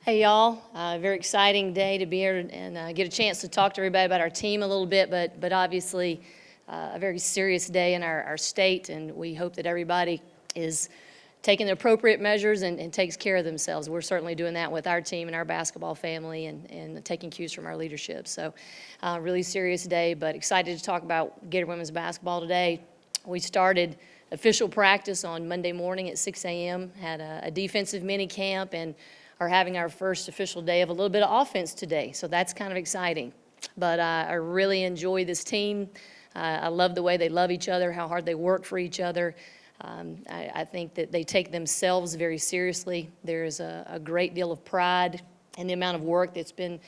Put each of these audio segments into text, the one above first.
Hey, y'all. Very exciting day to be here and get a chance to talk to everybody about our team a little bit, but obviously a very serious day in our state, and we hope that everybody is taking the appropriate measures and takes care of themselves. We're certainly doing that with our team and our basketball family and taking cues from our leadership. So really serious day, but excited to talk about Gator women's basketball today. We started official practice on Monday morning at 6 a.m., had a defensive mini camp, and are having our first official day of a little bit of offense today. So that's kind of exciting. But I really enjoy this team. I love the way they love each other, how hard they work for each other. I think that they take themselves very seriously. There's a great deal of pride in the amount of work that's been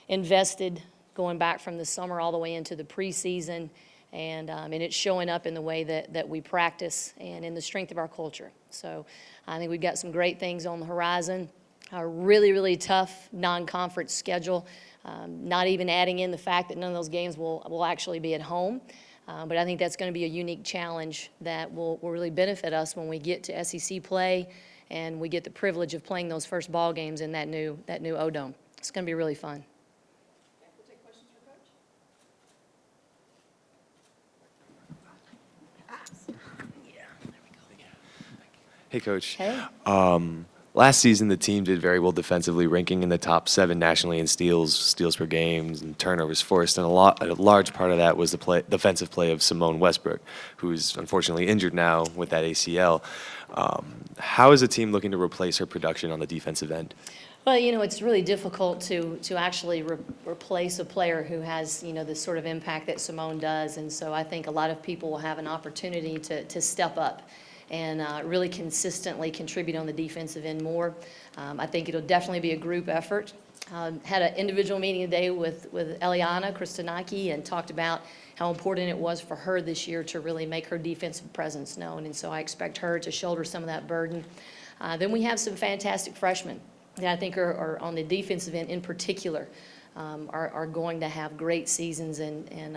invested going back from the summer all the way into the preseason. And it's showing up in the way that we practice and in the strength of our culture. So I think we've got some great things on the horizon. A really, really tough non-conference schedule, not even adding in the fact that none of those games will actually be at home. But I think that's going to be a unique challenge that will really benefit us when we get to SEC play and we get the privilege of playing those first ball games in that new O-Dome. It's going to be really fun. We'll take questions for Coach. Hey, Coach. Hey. Last season, the team did very well defensively, ranking in the top 7 nationally in steals per game, and turnovers forced. And a large part of that was the defensive play of Simone Westbrook, who's unfortunately injured now with that ACL. How is the team looking to replace her production on the defensive end? Well, it's really difficult to actually replace a player who has, the sort of impact that Simone does. And so I think a lot of people will have an opportunity to step up and really consistently contribute on the defensive end more. I think it'll definitely be a group effort. Had an individual meeting today with Eliana Kristanaki and talked about how important it was for her this year to really make her defensive presence known, and so I expect her to shoulder some of that burden. Then we have some fantastic freshmen that I think are on the defensive end in particular, are going to have great seasons and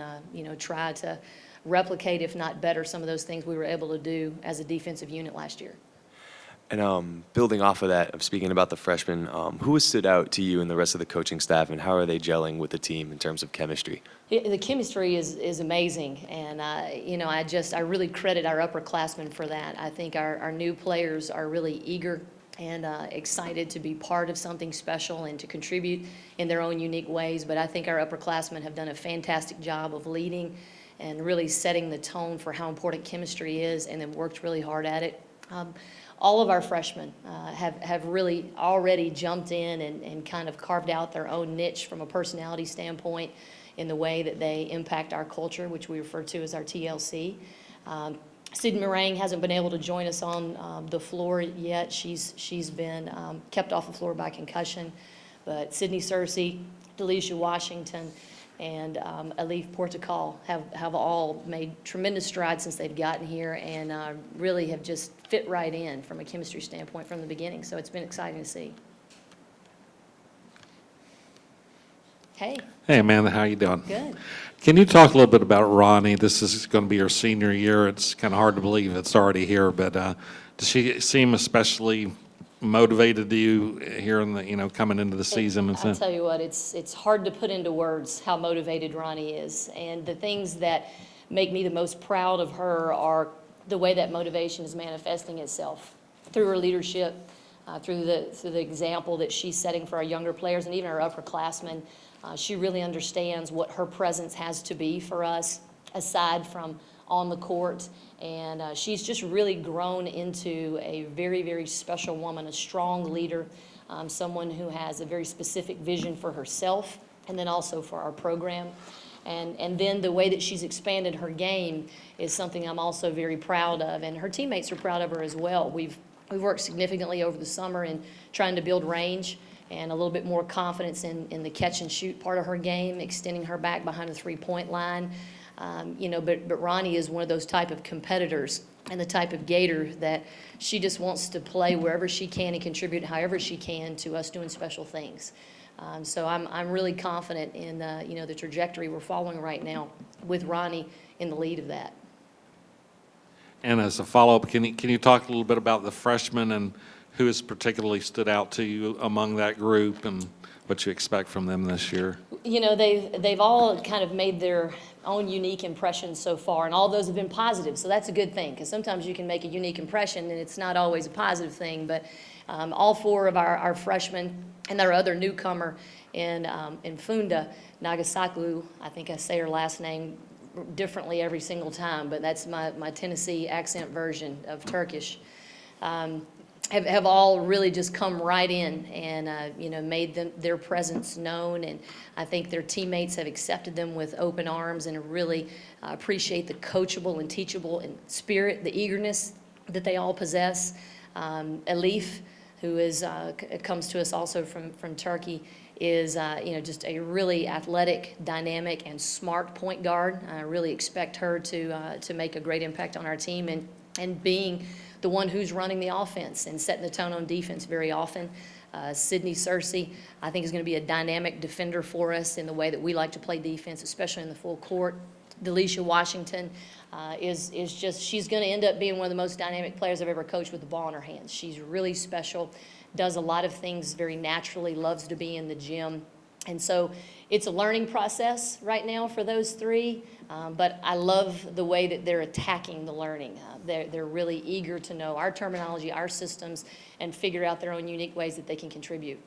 try to replicate, if not better, some of those things we were able to do as a defensive unit last year. And building off of that, speaking about the freshmen, who has stood out to you and the rest of the coaching staff, and how are they gelling with the team in terms of chemistry? The chemistry is amazing, and I really credit our upperclassmen for that. I think our new players are really eager and excited to be part of something special and to contribute in their own unique ways. But I think our upperclassmen have done a fantastic job of leading and really setting the tone for how important chemistry is, and then worked really hard at it. All of our freshmen have really already jumped in and kind of carved out their own niche from a personality standpoint in the way that they impact our culture, which we refer to as our TLC. Sydney Meringue hasn't been able to join us on the floor yet. She's been kept off the floor by concussion. But Sydney Searcy, Delisha Washington, and Alif Portugal have all made tremendous strides since they've gotten here, and really have just fit right in from a chemistry standpoint from the beginning. So it's been exciting to see. Hey. Hey, Amanda, how you doing? Good. Can you talk a little bit about Ronnie? This is going to be her senior year. It's kind of hard to believe it's already here, but does she seem especially motivated to you here in the coming into the season? I'll tell you what, it's hard to put into words how motivated Ronnie is, and the things that make me the most proud of her are the way that motivation is manifesting itself through her leadership, through the example that she's setting for our younger players and even our upperclassmen. She really understands what her presence has to be for us aside from on the court, and she's just really grown into a very, very special woman, a strong leader, someone who has a very specific vision for herself and then also for our program. And then the way that she's expanded her game is something I'm also very proud of, and her teammates are proud of her as well. We've worked significantly over the summer in trying to build range and a little bit more confidence in the catch and shoot part of her game, extending her back behind the three-point line. But Ronnie is one of those type of competitors and the type of Gator that she just wants to play wherever she can and contribute however she can to us doing special things. So I'm really confident in the trajectory we're following right now with Ronnie in the lead of that. And as a follow-up, can you talk a little bit about the freshmen and who has particularly stood out to you among that group and what you expect from them this year? You know, they've all kind of made their own unique impressions so far, and all those have been positive, so that's a good thing, because sometimes you can make a unique impression, and it's not always a positive thing, but all four of our freshmen and our other newcomer in Funda, Nagasaklu, I think I say her last name differently every single time, but that's my Tennessee accent version of Turkish. Have all really just come right in and, you know, made their presence known. And I think their teammates have accepted them with open arms and really appreciate the coachable and teachable and spirit, the eagerness that they all possess. Elif, who comes to us also from Turkey, is, you know, just a really athletic, dynamic, and smart point guard. I really expect her to make a great impact on our team and being the one who's running the offense and setting the tone on defense very often. Sydney Searcy, I think, is going to be a dynamic defender for us in the way that we like to play defense, especially in the full court. Delisha Washington is just, she's going to end up being one of the most dynamic players I've ever coached with the ball in her hands. She's really special, does a lot of things very naturally, loves to be in the gym. And so it's a learning process right now for those three, but I love the way that they're attacking the learning. They're really eager to know our terminology, our systems, and figure out their own unique ways that they can contribute.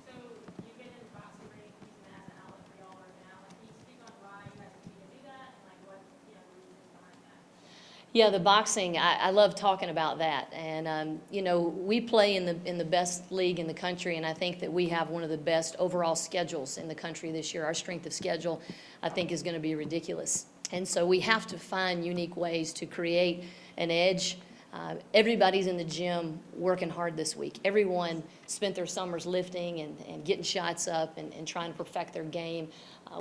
So you've been in the boxing ring using that as an outlet for y'all right now. Like, can you speak on why you guys continue to do that and like what, you know, the reasons behind that? Yeah, the boxing, I love talking about that. And, you know, we play in the best league in the country, and I think that we have one of the best overall schedules in the country this year. Our strength of schedule, I think, is going to be ridiculous. And so we have to find unique ways to create an edge. Everybody's in the gym working hard this week. Everyone spent their summers lifting and getting shots up and trying to perfect their game.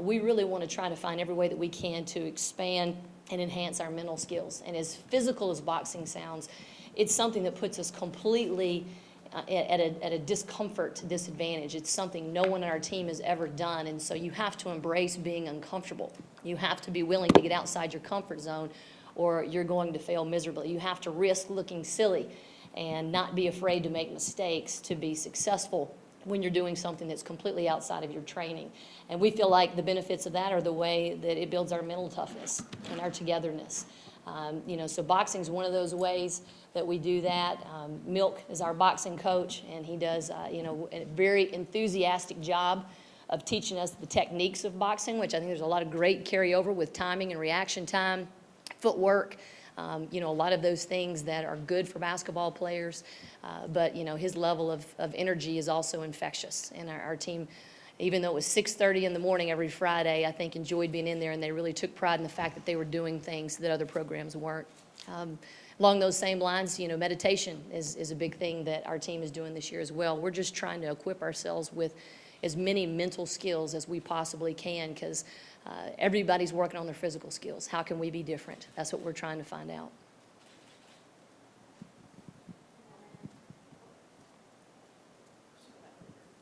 We really want to try to find every way that we can to expand and enhance our mental skills. And as physical as boxing sounds, it's something that puts us completely at a discomfort disadvantage. It's something no one on our team has ever done, and so you have to embrace being uncomfortable. You have to be willing to get outside your comfort zone, or you're going to fail miserably. You have to risk looking silly and not be afraid to make mistakes to be successful when you're doing something that's completely outside of your training. And we feel like the benefits of that are the way that it builds our mental toughness and our togetherness. You know, so boxing is one of those ways that we do that. Milk is our boxing coach, and he does, you know, a very enthusiastic job of teaching us the techniques of boxing, which I think there's a lot of great carryover with timing and reaction time, footwork, you know, a lot of those things that are good for basketball players. But, you know, his level of energy is also infectious. And our team, even though it was 6:30 in the morning every Friday, I think enjoyed being in there, and they really took pride in the fact that they were doing things that other programs weren't. Along those same lines, you know, meditation is a big thing that our team is doing this year as well. We're just trying to equip ourselves with as many mental skills as we possibly can, because everybody's working on their physical skills. How can we be different? That's what we're trying to find out.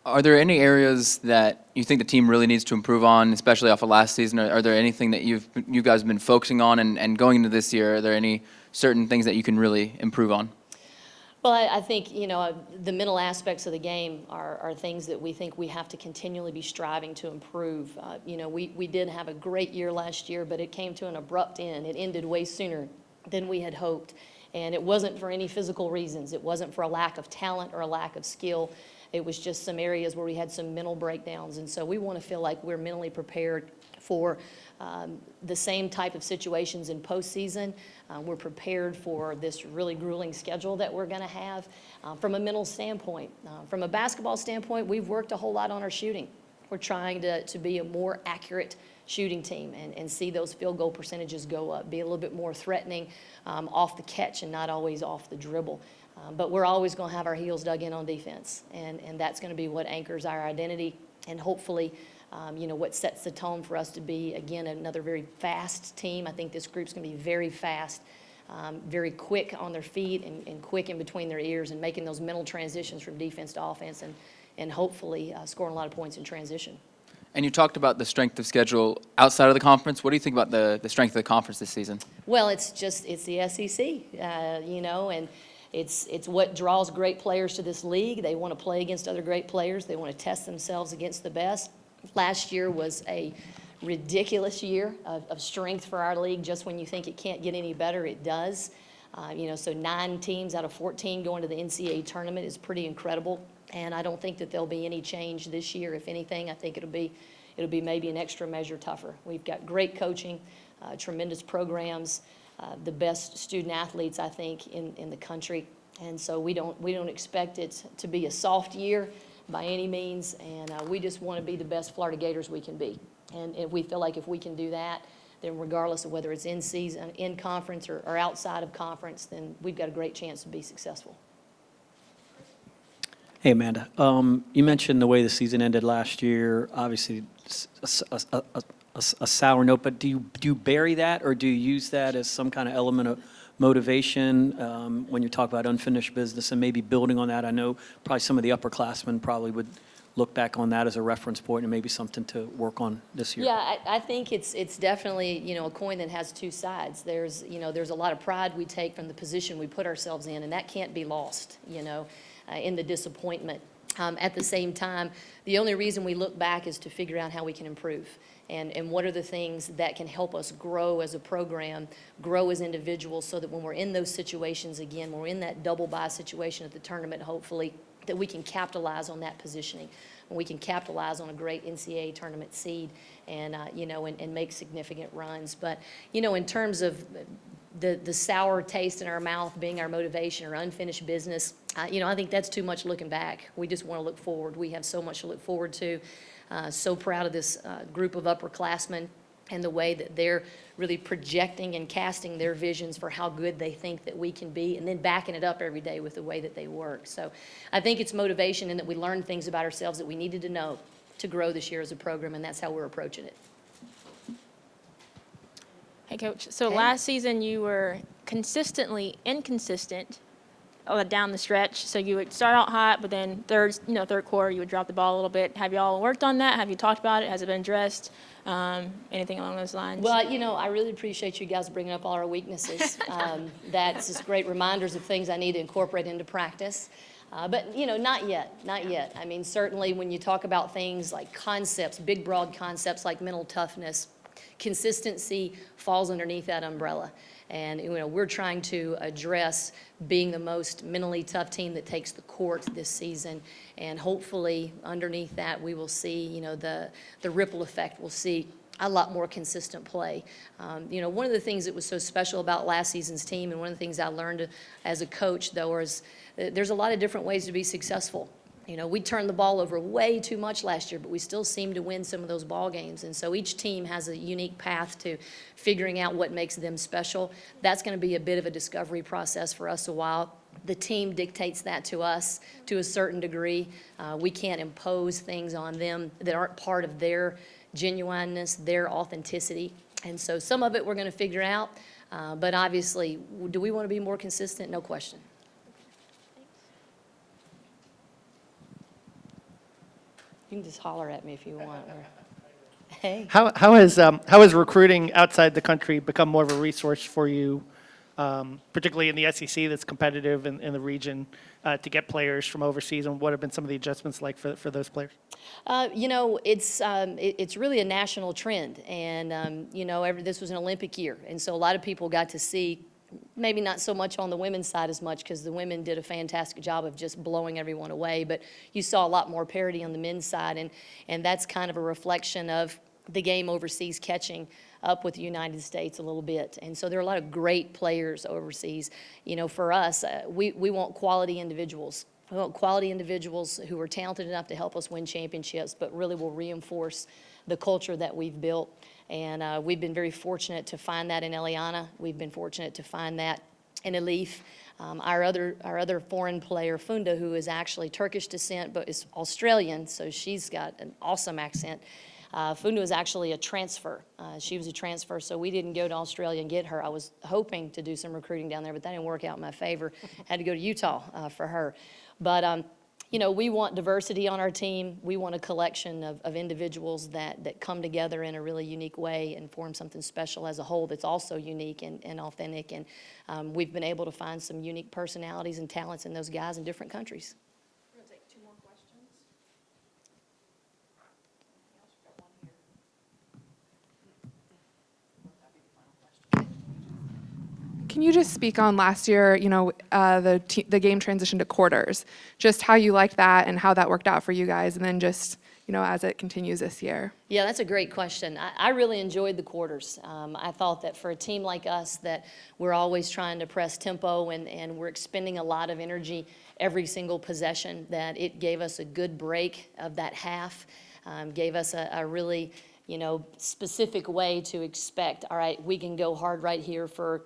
Are there any areas that you think the team really needs to improve on, especially off of last season? Are there anything that you guys have been focusing on, and going into this year, are there any certain things that you can really improve on? Well, I think, you know, the mental aspects of the game are things that we think we have to continually be striving to improve. You know, we did have a great year last year, but it came to an abrupt end. It ended way sooner than we had hoped. And it wasn't for any physical reasons. It wasn't for a lack of talent or a lack of skill. It was just some areas where we had some mental breakdowns. And so we want to feel like we're mentally prepared for the same type of situations in postseason. We're prepared for this really grueling schedule that we're going to have from a mental standpoint. From a basketball standpoint, we've worked a whole lot on our shooting. We're trying to be a more accurate shooting team and see those field goal percentages go up, be a little bit more threatening off the catch and not always off the dribble. But we're always going to have our heels dug in on defense, and that's going to be what anchors our identity, and hopefully you know, what sets the tone for us to be, again, another very fast team. I think this group's going to be very fast, very quick on their feet and quick in between their ears, and making those mental transitions from defense to offense, and hopefully scoring a lot of points in transition. And you talked about the strength of schedule outside of the conference. What do you think about the strength of the conference this season? Well, it's the SEC, and it's what draws great players to this league. They want to play against other great players. They want to test themselves against the best. Last year was a ridiculous year of strength for our league. Just when you think it can't get any better, it does. So 9 teams out of 14 going to the NCAA tournament is pretty incredible. And I don't think that there'll be any change this year. If anything, I think it'll be maybe an extra measure tougher. We've got great coaching, tremendous programs, the best student athletes, I think, in the country. And so we don't expect it to be a soft year by any means. And we just want to be the best Florida Gators we can be. And if we feel like if we can do that, then regardless of whether it's in season, in conference, or outside of conference, then we've got a great chance to be successful. Hey, Amanda. You mentioned the way the season ended last year, obviously a sour note, but do you bury that, or do you use that as some kind of element of motivation when you talk about unfinished business and maybe building on that? I know probably some of the upperclassmen probably would look back on that as a reference point and maybe something to work on this year. Yeah, I think it's definitely, a coin that has two sides. There's a lot of pride we take from the position we put ourselves in, and that can't be lost, in the disappointment. At the same time, the only reason we look back is to figure out how we can improve and what are the things that can help us grow as a program, grow as individuals, so that when we're in those situations again, when we're in that double bye situation at the tournament, hopefully, that we can capitalize on that positioning, and we can capitalize on a great NCAA tournament seed and make significant runs. But, in terms of the sour taste in our mouth being our motivation or unfinished business, I think that's too much looking back. We just want to look forward. We have so much to look forward to. So proud of this group of upperclassmen and the way that they're really projecting and casting their visions for how good they think that we can be, and then backing it up every day with the way that they work. So I think it's motivation, and that we learn things about ourselves that we needed to know to grow this year as a program, and that's how we're approaching it. Hey, Coach. So Hey. last season you were consistently inconsistent down the stretch. So you would start out hot, but then third quarter you would drop the ball a little bit. Have you all worked on that? Have you talked about it? Has it been addressed? Anything along those lines? Well, I really appreciate you guys bringing up all our weaknesses. That's just great reminders of things I need to incorporate into practice. But, not yet. I mean, certainly when you talk about things like concepts, big, broad concepts like mental toughness, consistency falls underneath that umbrella. And, we're trying to address being the most mentally tough team that takes the court this season. And hopefully underneath that we will see, the ripple effect. We'll see a lot more consistent play. One of the things that was so special about last season's team, and one of the things I learned as a coach, though, is there's a lot of different ways to be successful. We turned the ball over way too much last year, but we still seem to win some of those ball games. And so each team has a unique path to figuring out what makes them special. That's going to be a bit of a discovery process for us a while. The team dictates that to us to a certain degree. We can't impose things on them that aren't part of their genuineness, their authenticity. And so some of it we're going to figure out. But obviously, do we want to be more consistent? No question. You can just holler at me if you want. Hey. How has recruiting outside the country become more of a resource for you, particularly in the SEC that's competitive in the region, to get players from overseas, and what have been some of the adjustments like for those players? It's really a national trend, and this was an Olympic year, and so a lot of people got to see. Maybe not so much on the women's side as much, because the women did a fantastic job of just blowing everyone away, but you saw a lot more parity on the men's side, and that's kind of a reflection of the game overseas catching up with the United States a little bit. And so there are a lot of great players overseas. For us, we want quality individuals. We want quality individuals who are talented enough to help us win championships, but really will reinforce the culture that we've built. And we've been very fortunate to find that in Eliana. We've been fortunate to find that in Elif. Our other foreign player, Funda, who is actually Turkish descent but is Australian, so she's got an awesome accent. Funda was actually a transfer. She was a transfer, so we didn't go to Australia and get her. I was hoping to do some recruiting down there, but that didn't work out in my favor. Had to go to Utah for her. But you know, we want diversity on our team. We want a collection of individuals that come together in a really unique way and form something special as a whole that's also unique and authentic. And we've been able to find some unique personalities and talents in those guys in different countries. We're going to take 2 more questions. Anything else? We've got one here. That'd be the final question. Can you just speak on last year, the game transition to quarters, just how you liked that and how that worked out for you guys, and then just, as it continues this year? Yeah, that's a great question. I really enjoyed the quarters. I thought that for a team like us that we're always trying to press tempo and we're expending a lot of energy every single possession, that it gave us a good break of that half, gave us a really, specific way to expect, all right, we can go hard right here for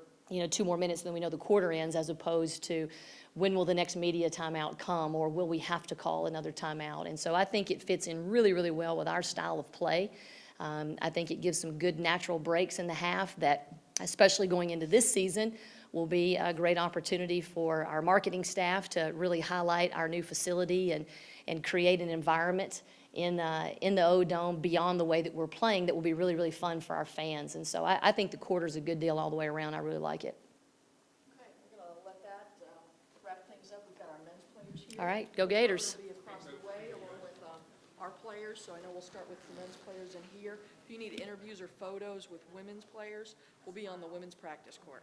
2 more minutes, then we know the quarter ends, as opposed to when will the next media timeout come, or will we have to call another timeout? And so I think it fits in really, really well with our style of play. I think it gives some good natural breaks in the half that, especially going into this season, will be a great opportunity for our marketing staff to really highlight our new facility and create an environment in the O-Dome beyond the way that we're playing that will be really, really fun for our fans. And so I think the quarter's a good deal all the way around. I really like it. Okay, we're going to let that wrap things up. We've got our men's players here. All right, go Gators. They'll be across the way along with our players, so I know we'll start with the men's players in here. If you need interviews or photos with women's players, we'll be on the women's practice court.